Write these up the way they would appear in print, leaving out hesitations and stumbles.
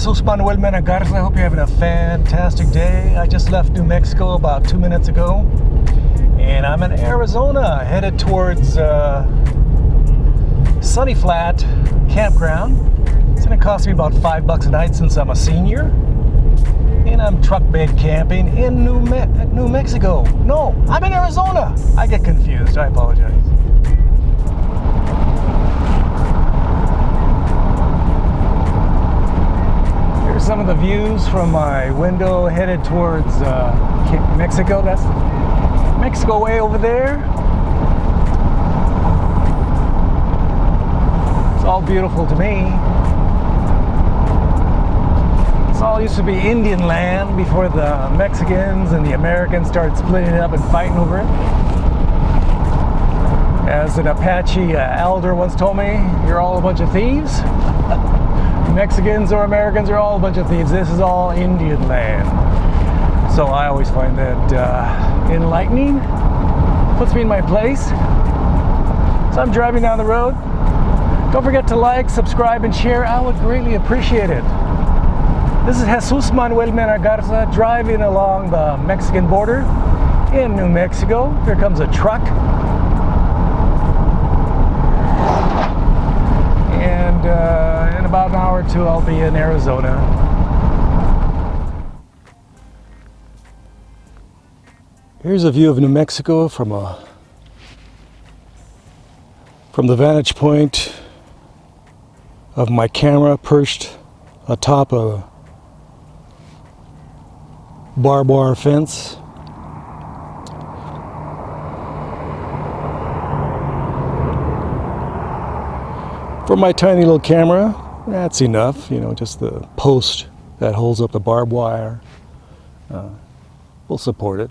Jesús, Manuel, Mena, Garza. I hope you're having a fantastic day. I just left New Mexico about 2 minutes ago, and I'm in Arizona, headed towards Sunny Flat Campground. It's going to cost me about $5 a night since I'm a senior, and I'm truck bed camping in New Mexico. No, I'm in Arizona. I get confused. I apologize. Some of the views from my window headed towards Mexico. That's Mexico way over there. It's all beautiful to me. This all used to be Indian land before the Mexicans and the Americans started splitting it up and fighting over it. As an Apache elder once told me, you're all a bunch of thieves. Mexicans or Americans are all a bunch of thieves. This is all Indian land. So I always find that enlightening. Puts me in my place. So I'm driving down the road. Don't forget to like, subscribe, and share. I would greatly appreciate it. This is Jesús, Manuel, Mena, Garza, driving along the Mexican border in New Mexico. Here comes a truck. And in about an hour or two, I'll be in Arizona. Here's a view of New Mexico from the vantage point of my camera perched atop a barbed wire fence. For my tiny little camera, that's enough, just the post that holds up the barbed wire will support it.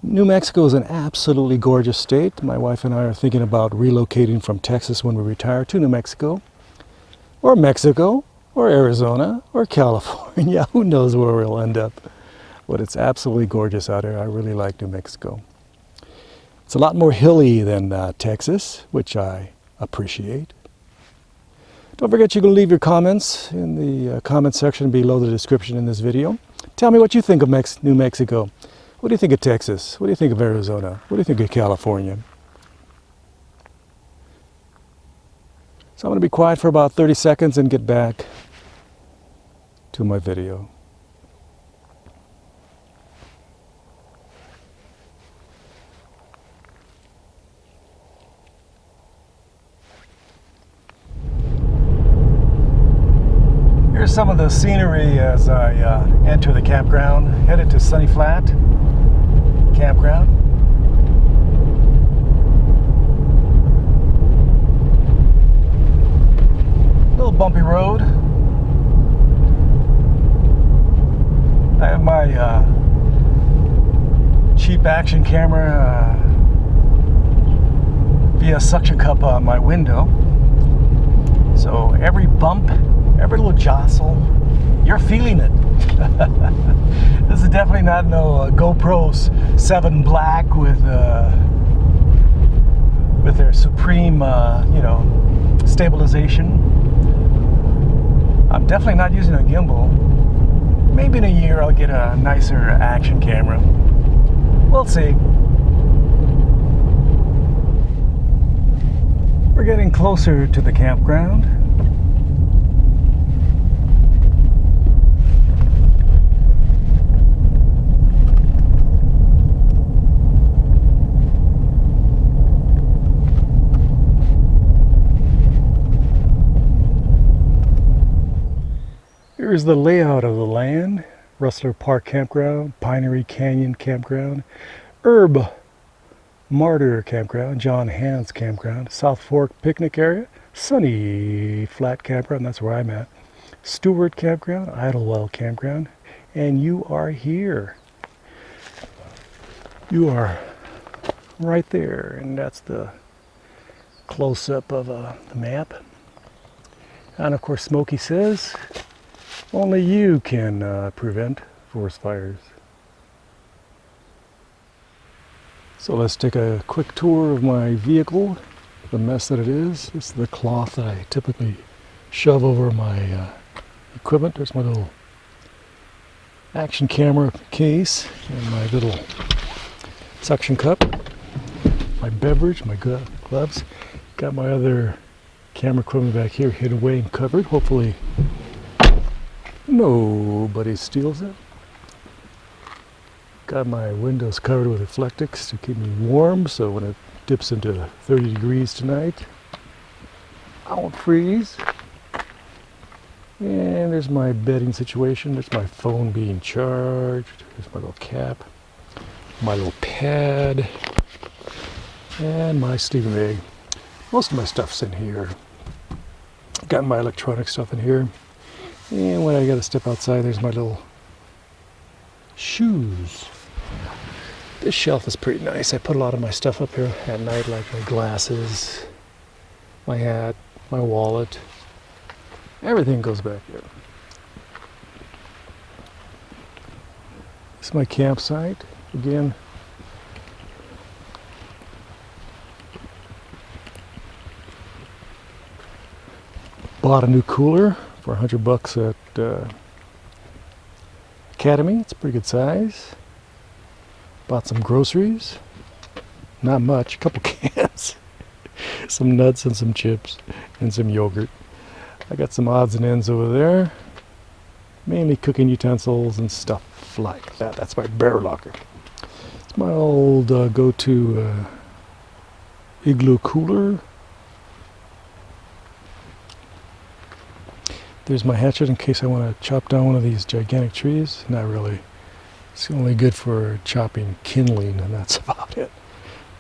New Mexico is an absolutely gorgeous state. My wife and I are thinking about relocating from Texas when we retire to New Mexico, or Arizona, or California. Who knows where we'll end up. But it's absolutely gorgeous out here. I really like New Mexico. It's a lot more hilly than Texas, which I appreciate. Don't forget you can leave your comments in the comment section below the description in this video. Tell me what you think of New Mexico. What do you think of Texas? What do you think of Arizona? What do you think of California? So I'm going to be quiet for about 30 seconds and get back to my video. Here's some of the scenery as I enter the campground, headed to Sunny Flat Campground. Little bumpy road. I have my cheap action camera via suction cup on my window. So every bump, every little jostle, you're feeling it. This is definitely not no GoPro 7 Black with their supreme, stabilization. I'm definitely not using a gimbal. Maybe in a year I'll get a nicer action camera. We'll see. We're getting closer to the campground. Here's the layout of the land. Rustler Park Campground, Pinery Canyon Campground, Herb Martyr Campground, John Hans Campground, South Fork Picnic Area, Sunny Flat Campground, that's where I'm at, Stewart Campground, Idlewell Campground, and you are here. You are right there, and that's the close-up of the map. And of course Smokey says, only you can prevent forest fires. So let's take a quick tour of my vehicle. the mess that it is. This is the cloth that I typically shove over my equipment. There's my little action camera case and my little suction cup, my beverage, my gloves. Got my other camera equipment back here hid away and covered. Hopefully nobody steals it. Got my windows covered with reflectix to keep me warm, so when it dips into 30 degrees tonight, I won't freeze. And there's my bedding situation. There's my phone being charged. There's my little cap, my little pad, and my sleeping bag. Most of my stuff's in here. Got my electronic stuff in here. And when I gotta step outside, there's my little shoes. This shelf is pretty nice. I put a lot of my stuff up here at night, like my glasses, my hat, my wallet. Everything goes back here. This is my campsite. Again, bought a new cooler for $100 at Academy. It's a pretty good size. Bought some groceries. Not much, a couple cans. Some nuts and some chips and some yogurt. I got some odds and ends over there. Mainly cooking utensils and stuff like that. That's my bear locker. It's my old go-to igloo cooler. There's my hatchet in case I want to chop down one of these gigantic trees. Not really. It's only good for chopping kindling, and that's about it.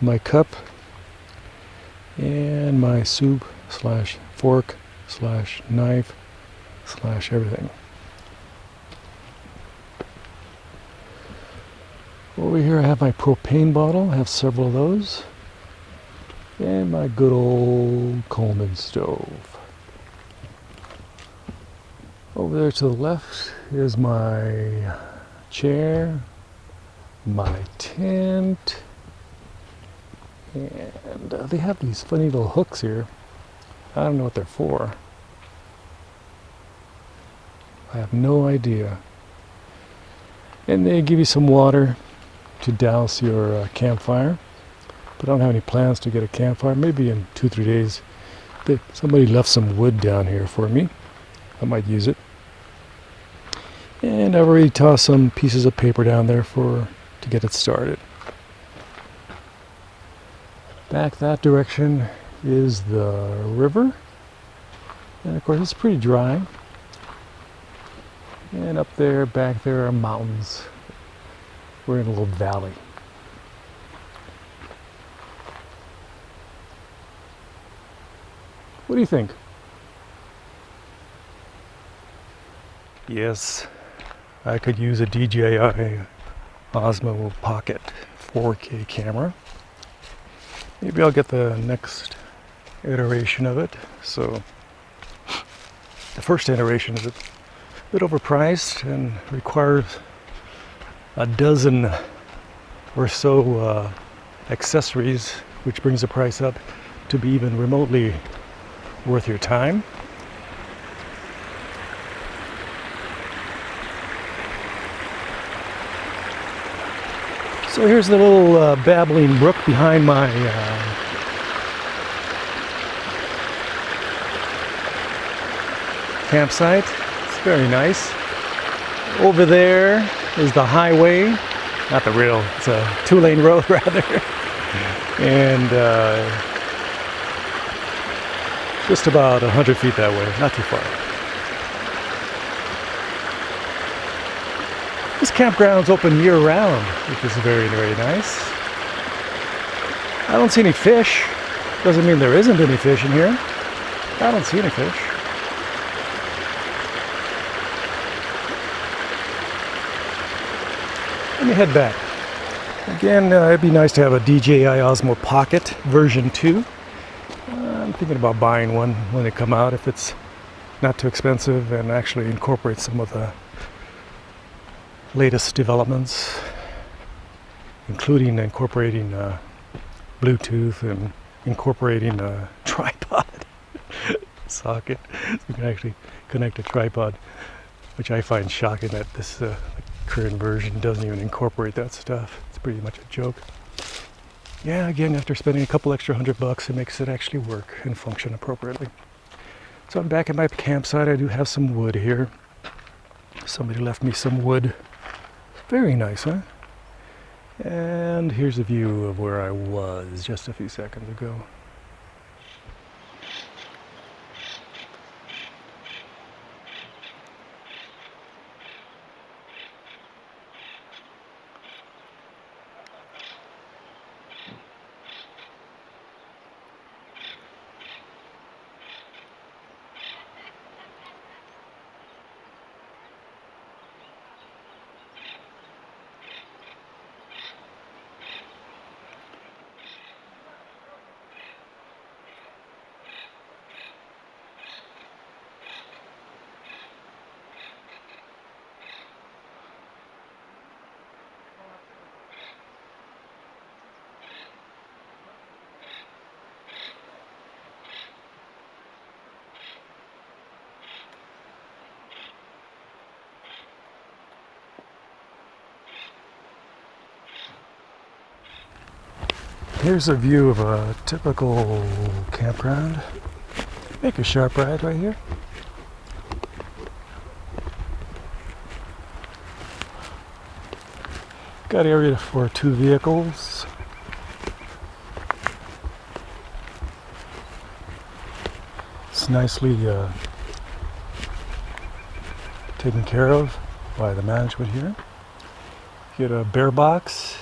My cup and my soup slash fork slash knife slash everything. Over here I have my propane bottle. I have several of those. And my good old Coleman stove. Over there to the left is my chair, my tent, and they have these funny little hooks here. I don't know what they're for. I have no idea. And they give you some water to douse your campfire. But I don't have any plans to get a campfire. Maybe in 2-3 days. Somebody left some wood down here for me. I might use it. And I've already tossed some pieces of paper down there to get it started. Back that direction is the river. And of course it's pretty dry. And up there, back there are mountains. We're in a little valley. What do you think? Yes, I could use a DJI Osmo Pocket 4K camera. Maybe I'll get the next iteration of it. So the first iteration is a bit overpriced and requires a dozen or so accessories, which brings the price up to be even remotely worth your time. So here's the little Babbling Brook behind my campsite. It's very nice. Over there is the highway, not the real, it's a 2-lane road rather. And just about 100 feet that way, not too far. This campground's open year-round, which is very, very nice. I don't see any fish. Doesn't mean there isn't any fish in here. I don't see any fish. Let me head back. Again, it'd be nice to have a DJI Osmo Pocket version 2. I'm thinking about buying one when they come out, if it's not too expensive and actually incorporates some of the latest developments, including incorporating Bluetooth and incorporating a tripod socket. So you can actually connect a tripod, which I find shocking that this current version doesn't even incorporate that stuff. It's pretty much a joke. Yeah, again, after spending a couple extra $100, it makes it actually work and function appropriately. So I'm back at my campsite. I do have some wood here. Somebody left me some wood. Very nice, huh? And here's a view of where I was just a few seconds ago. Here's a view of a typical campground. Make a sharp right here. Got area for 2 vehicles. It's nicely taken care of by the management here. Get a bear box.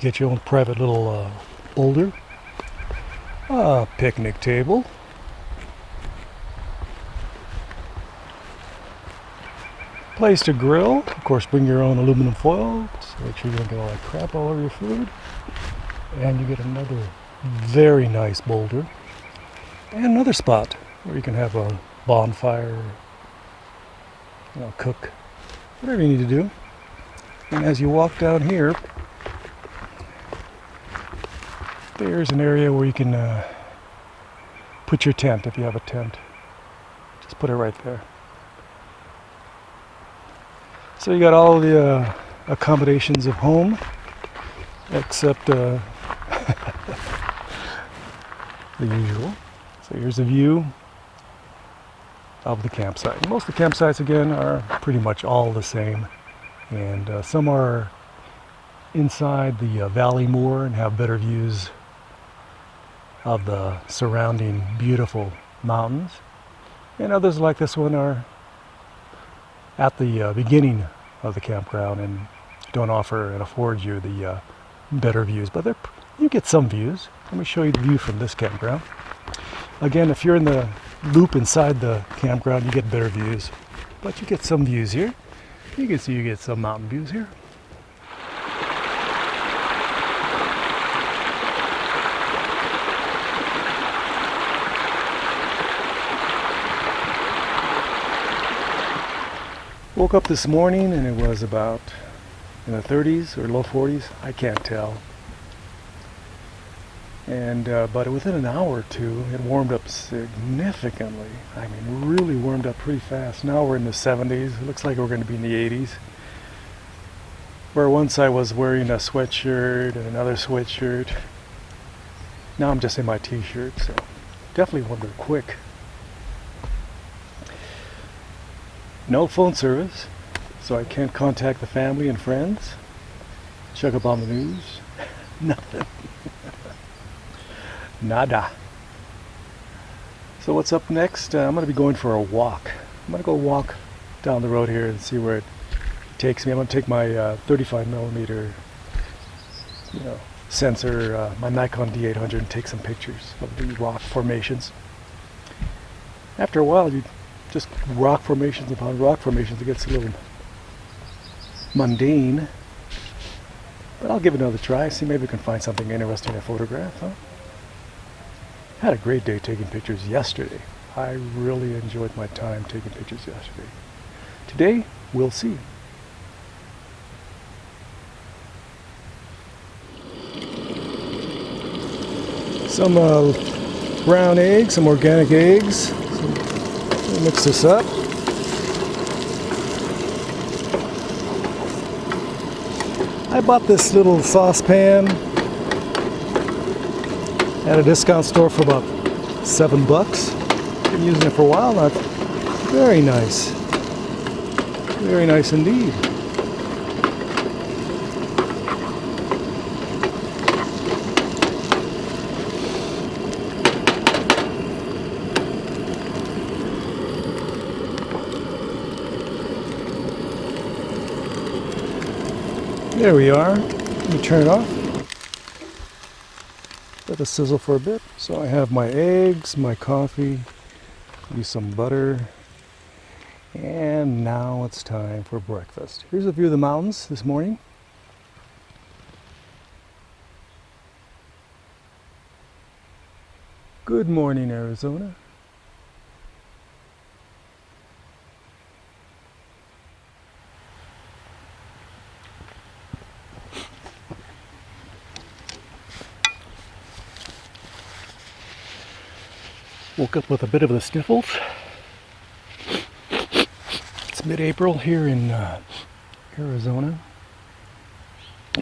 Get your own private little boulder, a picnic table, place to grill. Of course, bring your own aluminum foil, so make sure you don't get all that crap all over your food. And you get another very nice boulder, and another spot where you can have a bonfire, cook, whatever you need to do. And as you walk down here, there's an area where you can put your tent if you have a tent. Just put it right there. So you got all the accommodations of home, except the usual. So here's a view of the campsite. Most of the campsites, again, are pretty much all the same. And some are inside the valley more and have better views of the surrounding beautiful mountains, and others like this one are at the beginning of the campground and don't offer and afford you the better views, but you get some views. Let me show you the view from this campground. Again, if you're in the loop inside the campground, you get better views, but you get some views here. You can see you get some mountain views here. Woke up this morning and it was about in the 30s or low 40s, I can't tell. And but within an hour or two, it warmed up significantly. I mean, really warmed up pretty fast. Now we're in the 70s. It looks like we're going to be in the 80s. Where once I was wearing a sweatshirt and another sweatshirt, now I'm just in my t-shirt. So definitely warmed up quick. No phone service, so I can't contact the family and friends, check up on the news, nothing. Nada. So what's up next? I'm going to be going for a walk. I'm going to go walk down the road here and see where it takes me. I'm going to take my 35 millimeter sensor, my Nikon D800, and take some pictures of the rock formations. After a while, you just rock formations upon rock formations. It gets a little mundane, but I'll give it another try. See, maybe we can find something interesting to photograph. Had a great day taking pictures yesterday. I really enjoyed my time taking pictures yesterday. Today, we'll see. some brown eggs, some organic eggs. So we'll mix this up. I bought this little saucepan at a discount store for about $7. Been using it for a while now. Very nice. Very nice indeed. There we are. Let me turn it off. Let it sizzle for a bit. So I have my eggs, my coffee, use some butter, and now it's time for breakfast. Here's a view of the mountains this morning. Good morning, Arizona. Woke up with a bit of the sniffles. It's mid-April here in Arizona.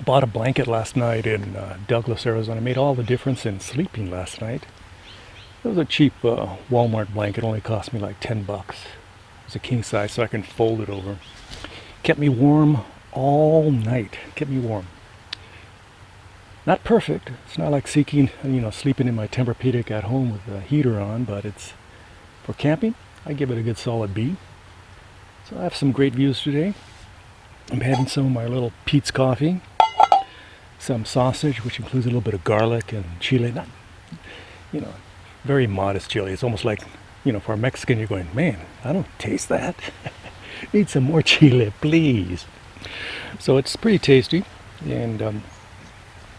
Bought a blanket last night in Douglas, Arizona. Made all the difference in sleeping last night. It was a cheap Walmart blanket. Only cost me like $10. It's a king size, so I can fold it over. Kept me warm all night. Kept me warm. Not perfect. It's not like sleeping in my Tempur-Pedic at home with the heater on, but it's for camping. I give it a good solid B. So I have some great views today. I'm having some of my little Pete's coffee, some sausage, which includes a little bit of garlic and chile. Not, very modest chili. It's almost like, for a Mexican, you're going, man, I don't taste that. Need some more chile, please. So it's pretty tasty, and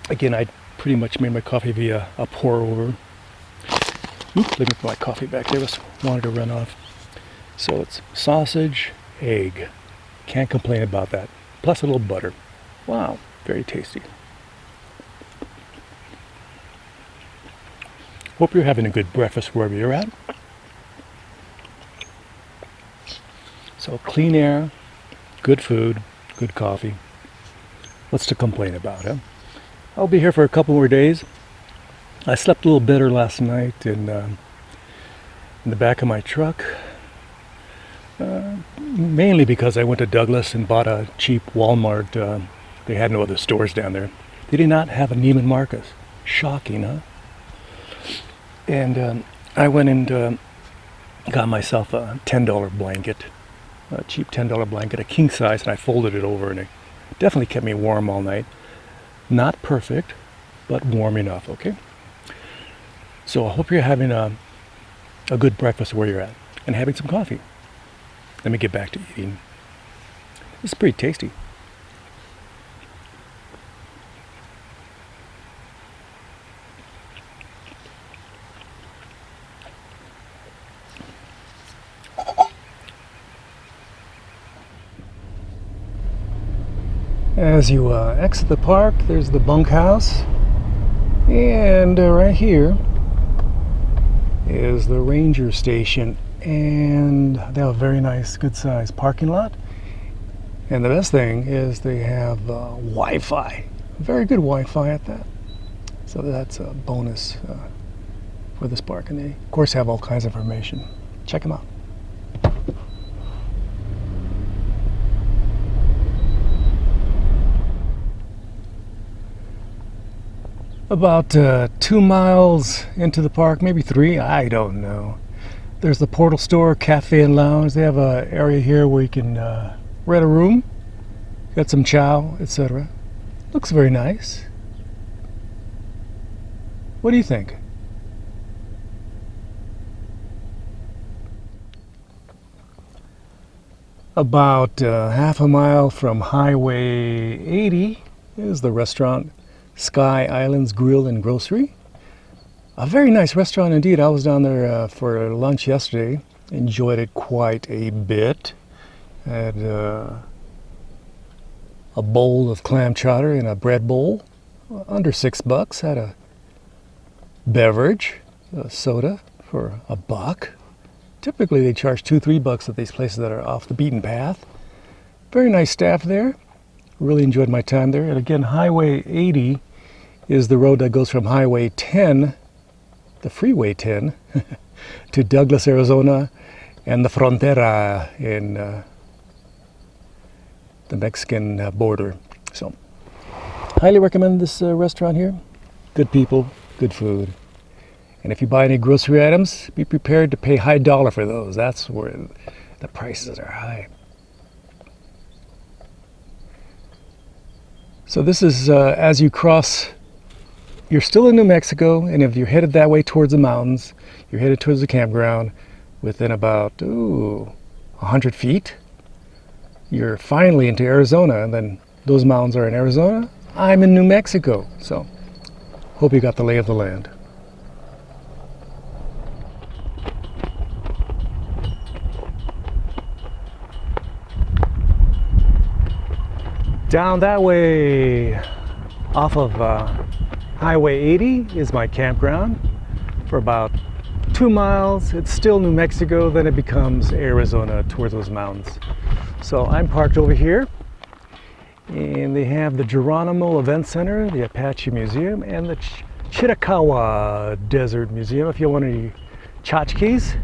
again, I pretty much made my coffee via a pour over. Oops, let me put my coffee back there. Just wanted to run off. So it's sausage, egg. Can't complain about that. Plus a little butter. Wow, very tasty. Hope you're having a good breakfast wherever you're at. So clean air, good food, good coffee. What's to complain about, huh? I'll be here for a couple more days. I slept a little better last night in the back of my truck. Mainly because I went to Douglas and bought a cheap Walmart. They had no other stores down there. They did not have a Neiman Marcus. Shocking, huh? And I went and got myself a $10 blanket. A cheap $10 blanket, a king size, and I folded it over, and it definitely kept me warm all night. Not perfect, but warm enough, okay? So I hope you're having a good breakfast where you're at and having some coffee. Let me get back to eating. It's pretty tasty. As you exit the park, there's the bunkhouse, and right here is the ranger station, and they have a very nice, good-sized parking lot. And the best thing is they have Wi-Fi, very good Wi-Fi at that. So that's a bonus for this park, and they, of course, have all kinds of information. Check them out. About 2 miles into the park, maybe 3, I don't know. There's the Portal Store, Cafe and Lounge. They have an area here where you can rent a room, get some chow, etc. Looks very nice. What do you think? About half a mile from Highway 80 is the restaurant Sky Islands Grill and Grocery. A very nice restaurant indeed. I was down there for lunch yesterday. Enjoyed it quite a bit. Had a bowl of clam chowder and a bread bowl. Under $6. Had a beverage, a soda for $1. Typically they charge $2-3 at these places that are off the beaten path. Very nice staff there. Really enjoyed my time there. And again, Highway 80 is the road that goes from Highway 10, the Freeway 10, to Douglas, Arizona, and the Frontera in the Mexican border. So, highly recommend this restaurant here. Good people, good food. And if you buy any grocery items, be prepared to pay high dollar for those. That's where the prices are high. So this is as you cross, you're still in New Mexico, and if you're headed that way towards the mountains, you're headed towards the campground, within about 100 feet, you're finally into Arizona, and then those mountains are in Arizona. I'm in New Mexico, so hope you got the lay of the land. Down that way, off of Highway 80 is my campground. For about 2 miles, it's still New Mexico, then it becomes Arizona towards those mountains. So I'm parked over here, and they have the Geronimo Event Center, the Apache Museum, and the Chiricahua Desert Museum. If you want any tchotchkes,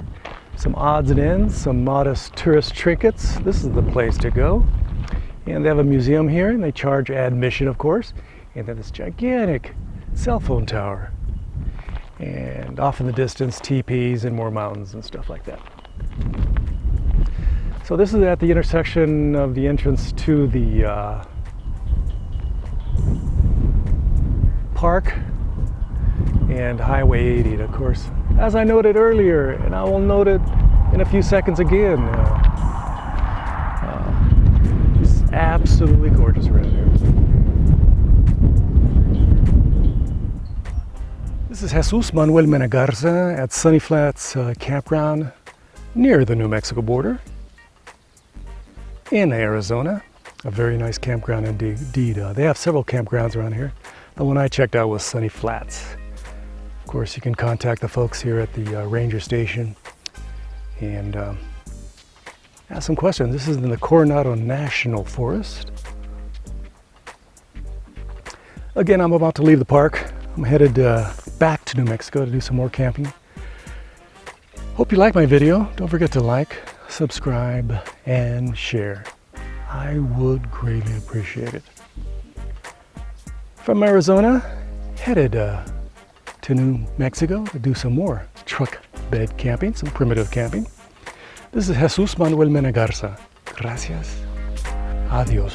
some odds and ends, some modest tourist trinkets, this is the place to go. And they have a museum here, and they charge admission, of course. And then this gigantic cell phone tower. And off in the distance, teepees and more mountains and stuff like that. So this is at the intersection of the entrance to the park and Highway 80. And of course, as I noted earlier, and I will note it in a few seconds again, it's absolutely gorgeous around here. This is Jesús, Manuel, Mena, Garza at Sunny Flats Campground near the New Mexico border in Arizona. A very nice campground indeed. They have several campgrounds around here. The one I checked out was Sunny Flats. Of course, you can contact the folks here at the ranger station and ask some questions. This is in the Coronado National Forest. Again, I'm about to leave the park. I'm headed back to New Mexico to do some more camping. Hope you like my video. Don't forget to like, subscribe, and share. I would greatly appreciate it. From Arizona, headed to New Mexico to do some more truck bed camping, some primitive camping. This is Jesús Manuel Mena Garza. Gracias. Adiós.